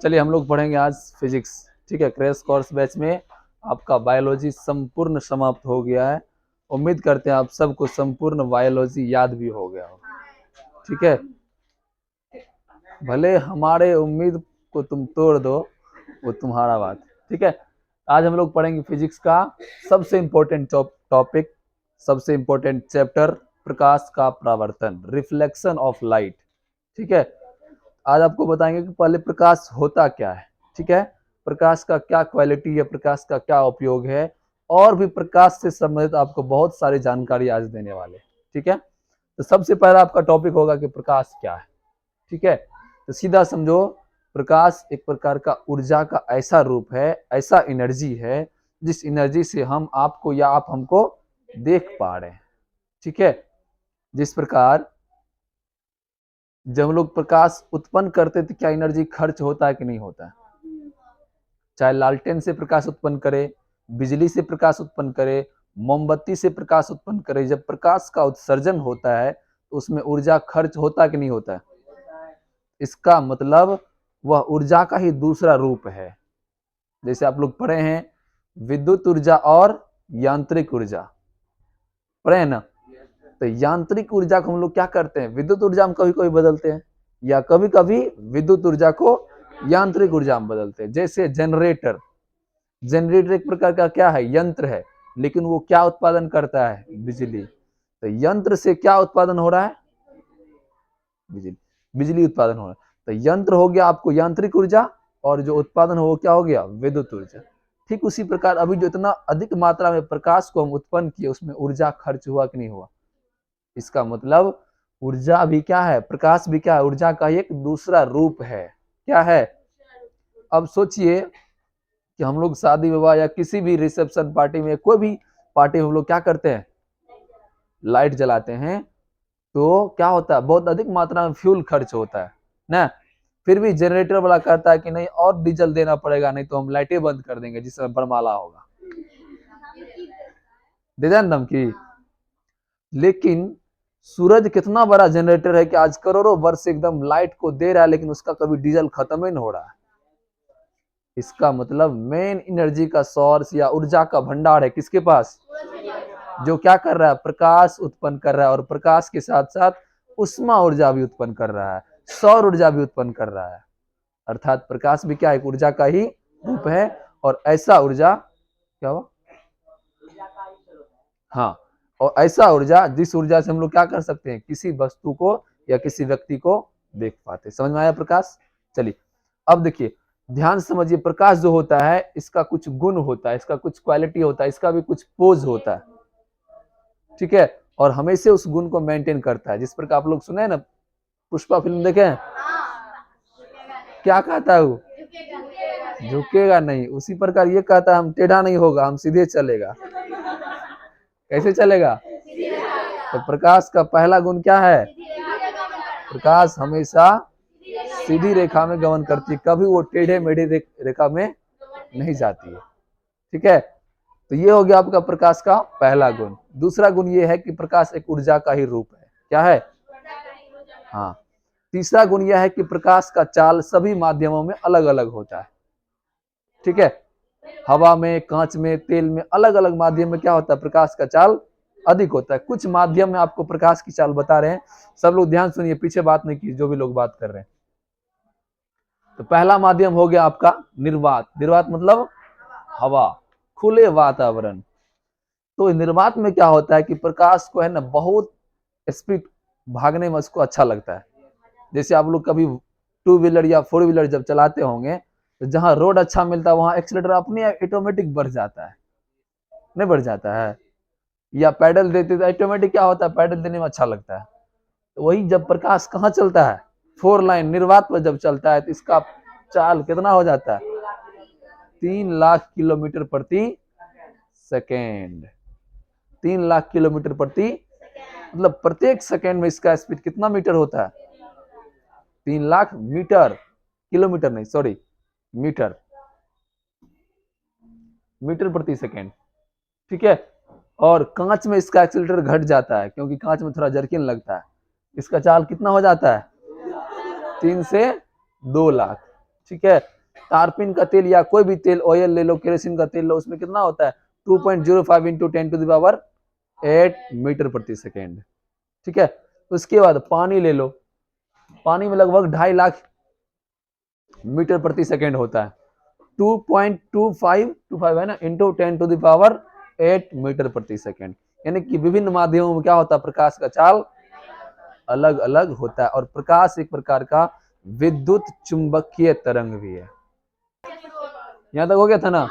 चलिए हम लोग पढ़ेंगे आज फिजिक्स। ठीक है, क्रैश कोर्स बैच में आपका बायोलॉजी संपूर्ण समाप्त हो गया है। उम्मीद करते हैं आप सबको संपूर्ण बायोलॉजी याद भी हो गया हो। ठीक है, भले हमारे उम्मीद को तुम तोड़ दो, वो तुम्हारा बात। ठीक है, आज हम लोग पढ़ेंगे फिजिक्स का सबसे इंपॉर्टेंट टॉपिक, सबसे इंपॉर्टेंट चैप्टर, प्रकाश का परावर्तन, रिफ्लेक्शन ऑफ लाइट। ठीक है, आज आपको बताएंगे कि पहले प्रकाश होता क्या है। ठीक है, प्रकाश का क्या क्वालिटी है, प्रकाश का क्या उपयोग है, और भी प्रकाश से संबंधित आपको बहुत सारी जानकारी आज देने वाले। ठीक है, तो सबसे पहला आपका टॉपिक होगा कि प्रकाश क्या है। ठीक है, तो सीधा समझो, प्रकाश एक प्रकार का ऊर्जा का ऐसा रूप है, ऐसा एनर्जी है जिस एनर्जी से हम आपको या आप हमको देख पा रहे हैं। ठीक है, जिस प्रकार जब हम लोग प्रकाश उत्पन्न करते तो क्या एनर्जी खर्च होता है कि नहीं होता है? चाहे लालटेन से प्रकाश उत्पन्न करे, बिजली से प्रकाश उत्पन्न करे, मोमबत्ती से प्रकाश उत्पन्न करे, जब प्रकाश का उत्सर्जन होता है तो उसमें ऊर्जा खर्च होता है कि नहीं होता है? इसका मतलब वह ऊर्जा का ही दूसरा रूप है। जैसे आप लोग पढ़े हैं विद्युत ऊर्जा और यांत्रिक ऊर्जा, पढ़े हैं ना? तो यांत्रिक ऊर्जा को हम लोग क्या करते हैं, विद्युत ऊर्जा में कभी कभी बदलते हैं, या कभी कभी विद्युत ऊर्जा को यांत्रिक ऊर्जा में बदलते हैं। जैसे जनरेटर, जनरेटर एक प्रकार का क्या है, यंत्र है, लेकिन वो क्या उत्पादन करता है, बिजली। तो यंत्र से क्या उत्पादन हो रहा है, बिजली, बिजली उत्पादन हो रहा है। तो यंत्र हो गया आपको यांत्रिक ऊर्जा, और जो उत्पादन हो वो क्या हो गया, विद्युत ऊर्जा। ठीक उसी प्रकार अभी जो इतना अधिक मात्रा में प्रकाश को हम उत्पन्न किए, उसमें ऊर्जा खर्च हुआ कि नहीं हुआ? इसका मतलब ऊर्जा भी क्या है, प्रकाश भी क्या है, ऊर्जा का एक दूसरा रूप है। क्या है? अब सोचिए कि हम लोग शादी विवाह या किसी भी रिसेप्शन पार्टी में, कोई भी पार्टी में हम लोग क्या करते हैं, लाइट जलाते हैं, तो क्या होता है, बहुत अधिक मात्रा में फ्यूल खर्च होता है ना। फिर भी जनरेटर वाला कहता है कि नहीं, और डीजल देना पड़ेगा, नहीं तो हम लाइटें बंद कर देंगे जिस समय बरमाला होगा, दे दें धमकी। लेकिन सूरज कितना बड़ा जनरेटर है कि आज करोड़ों वर्ष एकदम लाइट को दे रहा है, लेकिन उसका कभी डीजल खत्म ही नहीं हो रहा है। इसका मतलब मेन एनर्जी का सोर्स या ऊर्जा का भंडार है किसके पास, जो क्या कर रहा है, प्रकाश उत्पन्न कर रहा है, और प्रकाश के साथ साथ उष्मा ऊर्जा भी उत्पन्न कर रहा है, सौर ऊर्जा भी उत्पन्न कर रहा है। अर्थात प्रकाश भी क्या है, ऊर्जा का ही रूप है। और ऐसा ऊर्जा क्या हुआ, हाँ, और ऐसा ऊर्जा जिस ऊर्जा से हम लोग क्या कर सकते हैं, किसी वस्तु को या किसी व्यक्ति को देख पाते। समझ में आया प्रकाश? चलिए अब देखिए, ध्यान समझिए, प्रकाश जो होता है इसका कुछ गुण होता है, इसका कुछ क्वालिटी होता है, इसका भी कुछ पोज होता है। ठीक है, और हमेशा उस गुण को मेंटेन करता है। जिस प्रकार आप लोग सुने ना, पुष्पा फिल्म देखे हैं, क्या कहता है वो, झुकेगा नहीं। उसी प्रकार ये कहता है हम टेढ़ा नहीं होगा, हम सीधे चलेगा। कैसे चलेगा? तो प्रकाश का पहला गुण क्या है, प्रकाश हमेशा सीधी रेखा में गमन करती है, कभी वो टेढ़े मेढ़े रेखा में नहीं जाती है। ठीक है, तो ये हो गया आपका प्रकाश का पहला गुण। दूसरा गुण ये है कि प्रकाश एक ऊर्जा का ही रूप है। क्या है? हाँ। तीसरा गुण यह है कि प्रकाश का चाल सभी माध्यमों में अलग अलग होता है। ठीक है, हवा में, कांच में, तेल में, अलग अलग माध्यम में क्या होता है, प्रकाश का चाल अधिक होता है। कुछ माध्यम में आपको प्रकाश की चाल बता रहे हैं, सब लोग ध्यान सुनिए, पीछे बात नहीं की, जो भी लोग बात कर रहे हैं। तो पहला माध्यम हो गया आपका निर्वात। निर्वात मतलब हवा, खुले वातावरण। तो निर्वात में क्या होता है कि प्रकाश को है ना, बहुत स्पीड भागने में उसको अच्छा लगता है। जैसे आप लोग कभी टू व्हीलर या फोर व्हीलर जब चलाते होंगे, तो जहां रोड अच्छा मिलता है वहां एक्सीलेटर अपने ऑटोमेटिक बढ़ जाता है, नहीं बढ़ जाता है? या पैडल देते तो ऑटोमेटिक क्या होता है, पैडल देने में अच्छा लगता है। तो वही जब प्रकाश कहाँ चलता है, फोर लाइन निर्वात पर जब चलता है, तो इसका चाल कितना हो जाता है, 3 लाख किलोमीटर प्रति सेकेंड। 3 लाख किलोमीटर प्रति, मतलब प्रत्येक सेकेंड में इसका स्पीड कितना मीटर होता है, 3 लाख मीटर, किलोमीटर नहीं, सॉरी, मीटर, मीटर प्रति सेकेंड। ठीक है, और कांच में इसका एक्सीलरेटर घट जाता है, क्योंकि कांच में थोड़ा जर्किन लगता है। इसका चाल कितना हो जाता है, 3 से 2 लाख। ठीक है। तारपीन का तेल या कोई भी तेल, ऑयल ले लो, केरोसिन का तेल लो, उसमें कितना होता है 2.05 इंटू 10⁸ मीटर प्रति सेकेंड। ठीक है। उसके बाद पानी ले लो, पानी में लगभग 2.5 लाख मीटर प्रति सेकेंड होता है, 2.25 है ना इंटू 10⁸ मीटर प्रति सेकेंड। यानी कि विभिन्न माध्यमों में क्या होता है, प्रकाश का चाल अलग अलग होता है। और प्रकाश एक प्रकार का विद्युत चुंबकीय तरंग भी है। यहां तक हो गया था ना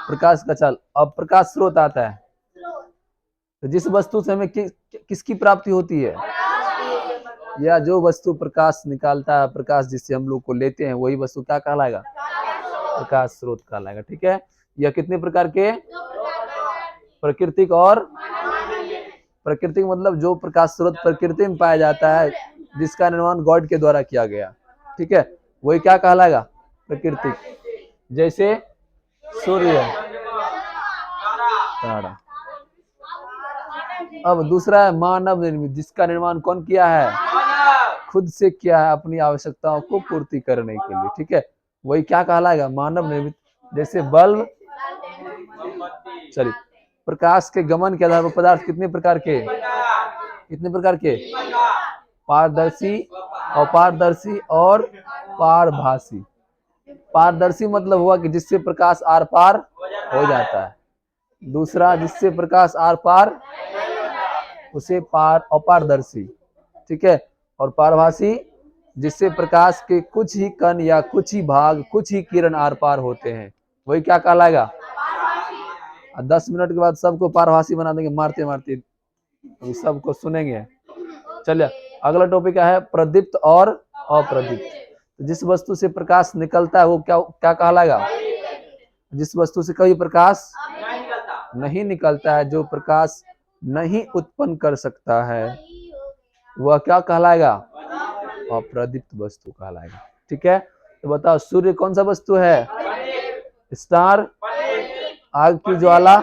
प्रकाश का चाल। अब प्रकाश स्रोत आता है, तो जिस वस्तु से हमें किसकी प्राप्ति होती है, या जो वस्तु प्रकाश निकालता है, प्रकाश जिससे हम लोग को लेते हैं, वही वस्तु क्या कहलाएगा, प्रकाश स्रोत कहलाएगा। ठीक है। यह कितने प्रकार के, प्राकृतिक और प्राकृतिक मतलब जो प्रकाश स्रोत प्रकृति में पाया जाता है, जिसका निर्माण गॉड के द्वारा किया गया, ठीक है, वही क्या कहलाएगा, प्राकृतिक। जैसे सूर्य, तारा। अब दूसरा है मानव निर्मित, जिसका निर्माण कौन किया है, खुद से किया है अपनी आवश्यकताओं को पूर्ति करने के लिए। ठीक है, वही क्या कहलाएगा, मानव निर्मित। जैसे बल्ब, चलिए, प्रकाश के गमन के आधार पर पदार्थ कितने प्रकार के, कितने प्रकार के, पारदर्शी, अपारदर्शी और पारभासी। पारदर्शी मतलब हुआ कि जिससे प्रकाश आर पार हो जाता है। दूसरा, जिससे प्रकाश आर पार, उसे अपारदर्शी। ठीक है। और पारभासी, जिससे प्रकाश के कुछ ही कण या कुछ ही भाग, कुछ ही किरण आर पार होते हैं, वही क्या कहलाएगा। 10 मिनट के बाद सबको पारभासी बना देंगे, मारते मारते सबको सुनेंगे। चलिए अगला टॉपिक क्या है, प्रदीप्त और अप्रदीप्त। जिस वस्तु से प्रकाश निकलता है वो क्या क्या कहलाएगा, जिस वस्तु से कभी प्रकाश नहीं निकलता है, जो प्रकाश नहीं उत्पन्न कर सकता है, वह क्या कहलाएगा, अप्रदीप्त वस्तु कहलाएगा। ठीक है। तो बताओ सूर्य कौन सा वस्तु है, स्टार, आग की ज्वाला,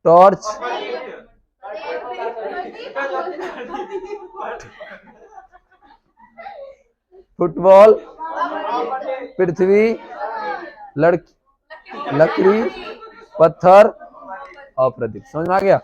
टॉर्च, फुटबॉल, पृथ्वी, लकड़ी, पत्थर, अप्रदीप्त। समझ में आ गया।